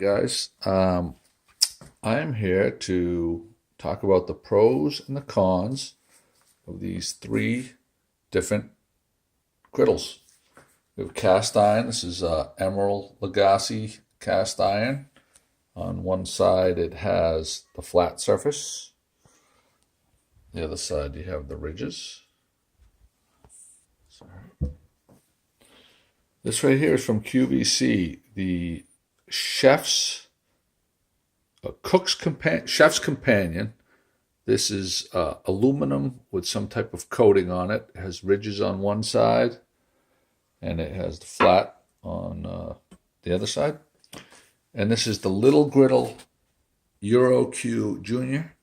right, guys. I'm here to talk about the pros and the cons of these three different griddles. We have cast iron. This is Emeril Lagasse cast iron. On one side, it has the flat surface. The other side, you have the ridges. Sorry. This right here is from QVC, the chef's chef's companion. This is aluminum with some type of coating on it. It has ridges on one side, and it has the flat on the other side. And this is the Little Griddle Euro Q Junior,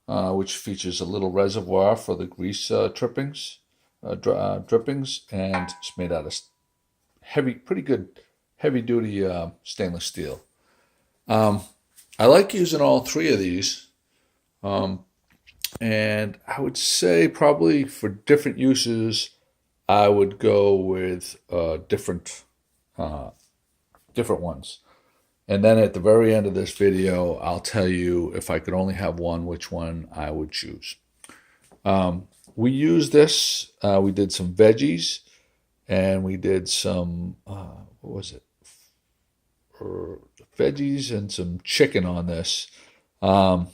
which features a little reservoir for the grease drippings, and it's made out of pretty good heavy-duty stainless steel. I like using all three of these, and I would say probably for different uses, I would go with different ones. And then at the very end of this video, I'll tell you if I could only have one, which one I would choose. We used this. We did some veggies, and we did some what was it? Veggies and some chicken on this, and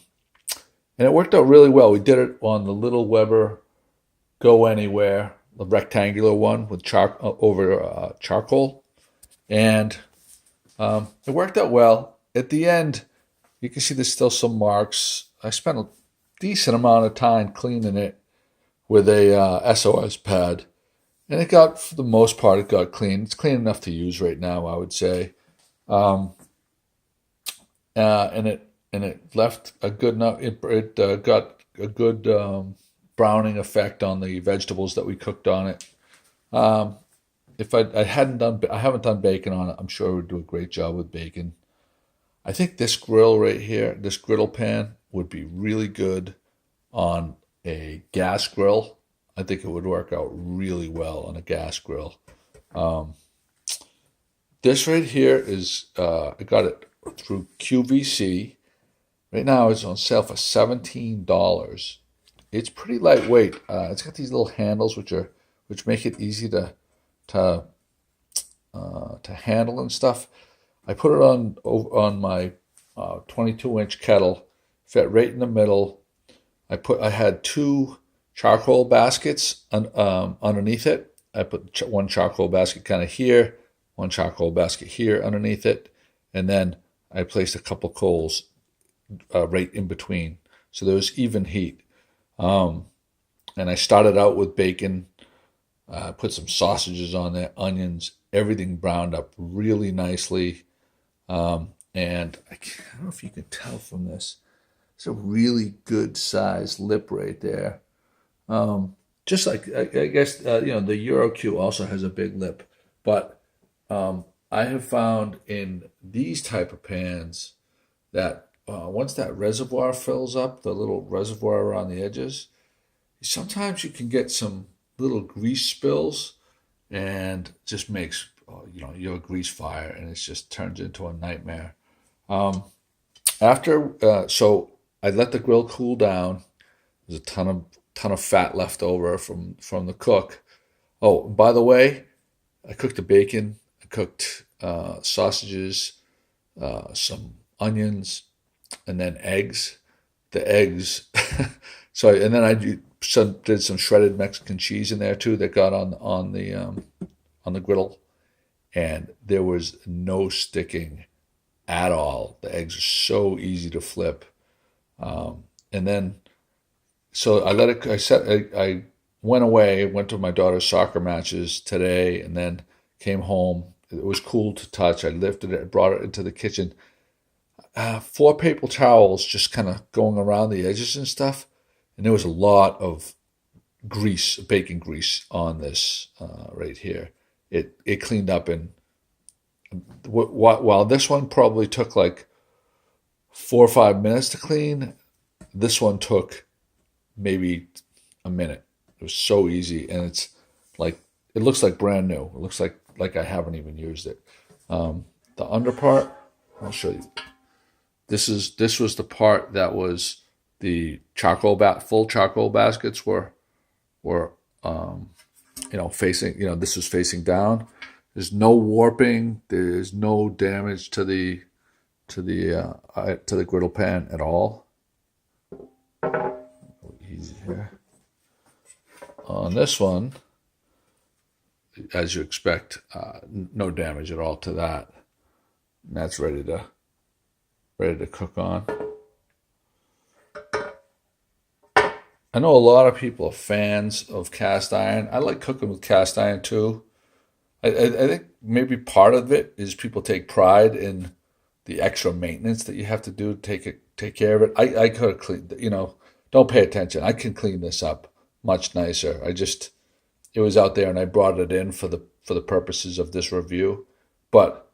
it worked out really well. We did it on the little Weber Go Anywhere, the rectangular one with charcoal, and it worked out well. At the end, you can see there's still some marks. I spent a decent amount of time cleaning it with a SOS pad, and it got, for the most part, it got clean. It's clean enough to use right now, I would say. And it left a good enough. It got a good browning effect on the vegetables that we cooked on it. If I haven't done bacon on it, I'm sure it would do a great job with bacon. I think this grill right here, this griddle pan, would be really good on a gas grill. I think it would work out really well on a gas grill. This right here is, I got it through QVC. Right now it's on sale for $17. It's pretty lightweight. It's got these little handles which make it easy to handle and stuff. I put it on my 22-inch kettle, fit right in the middle. I had two charcoal baskets underneath it. I put one charcoal basket kind of here, one charcoal basket here underneath it, and then I placed a couple coals right in between, so there was even heat. And I started out with bacon, put some sausages on there, onions, everything browned up really nicely. And I don't know if you can tell from this, it's a really good size lip right there. Just like I guess the Euro Q also has a big lip, but I have found in these type of pans that once that reservoir fills up, the little reservoir around the edges, sometimes you can get some little grease spills, and just makes your grease fire, and it just turns into a nightmare. So I let the grill cool down. There's a ton of fat left over from the cook. Oh, by the way, I cooked the bacon. I cooked sausages, some onions, and then eggs. The eggs. And then I did some shredded Mexican cheese in there too that got on the griddle, and there was no sticking at all. The eggs are so easy to flip, and then so I let it. I went away, went to my daughter's soccer matches today, and then came home. It was cool to touch. I lifted it, brought it into the kitchen. 4 paper towels just kind of going around the edges and stuff. And there was a lot of grease, bacon grease on this right here. It cleaned up while this one probably took like 4 or 5 minutes to clean, this one took maybe a minute. It was so easy, and it looks like brand new. It looks like I haven't even used it. The under part, I'll show you. This was the part that was the full charcoal baskets were facing, this was facing down. There's no warping. There's no damage to the griddle pan at all. Easy here. On this one, as you expect, no damage at all to that. And that's ready to cook on. I know a lot of people are fans of cast iron. I like cooking with cast iron too. I think maybe part of it is people take pride in the extra maintenance that you have to do to take care of it. I could have cleaned, don't pay attention. I can clean this up much nicer. It was out there and I brought it in for the purposes of this review. But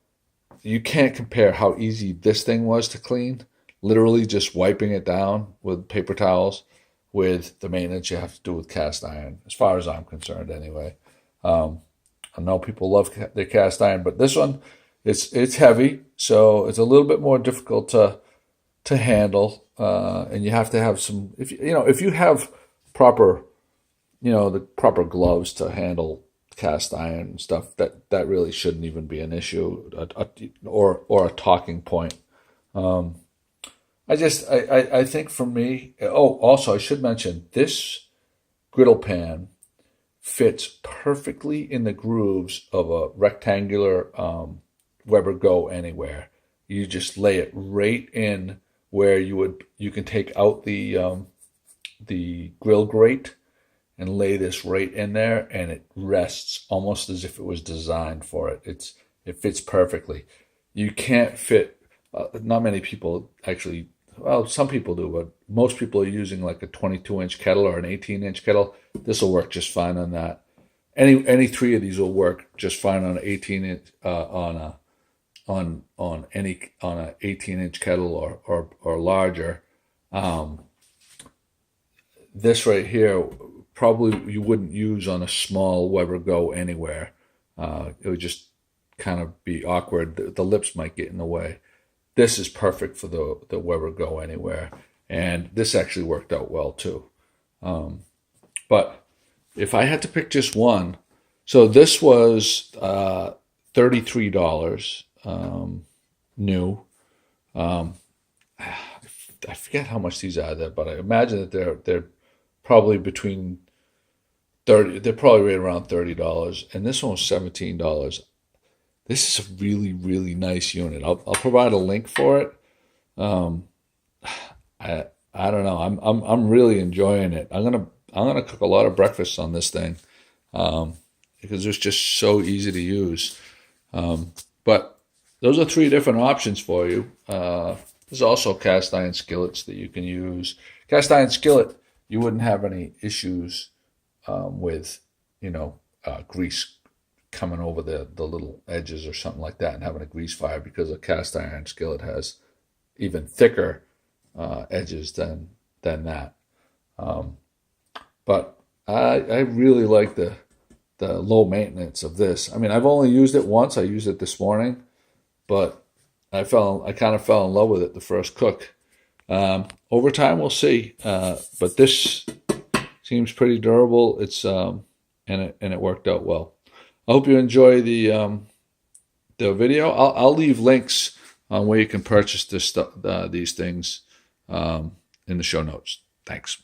you can't compare how easy this thing was to clean, literally just wiping it down with paper towels, with the maintenance you have to do with cast iron, as far as I'm concerned anyway. I know people love their cast iron, but this one, it's heavy, so it's a little bit more difficult to handle, and you have to have some, if you have proper, the proper gloves to handle cast iron and stuff, that really shouldn't even be an issue, or a talking point. I think for me, also I should mention, this griddle pan fits perfectly in the grooves of a rectangular Weber Go Anywhere. You just lay it right in where you can take out the grill grate and lay this right in there, and it rests almost as if it was designed for it. It fits perfectly. You can't fit. Not many people actually. Well, some people do, but most people are using like a 22-inch kettle or an 18-inch kettle. This will work just fine on that. Any three of these will work just fine on an 18-inch on an 18-inch kettle or larger. This right here probably you wouldn't use on a small Weber Go Anywhere. It would just kind of be awkward. The lips might get in the way. This is perfect for the Weber Go Anywhere, and this actually worked out well too. But if I had to pick just one, so this was $33 new. I forget how much these are there, but I imagine that they're probably between 30. They're probably right around $30, and this one was $17. This is a really, really nice unit. I'll provide a link for it. I don't know. I'm really enjoying it. I'm gonna cook a lot of breakfasts on this thing, because it's just so easy to use. But those are three different options for you. There's also cast iron skillets that you can use. Cast iron skillet, you wouldn't have any issues with grease coming over the little edges or something like that and having a grease fire, because a cast iron skillet has even thicker edges than that. But I really like the low maintenance of this. I mean, I've only used it once. I used it this morning, but I kind of fell in love with it the first cook. Over time, we'll see. But this seems pretty durable. It's and it worked out well. I hope you enjoy the video. I'll leave links on where you can purchase these things in the show notes. Thanks.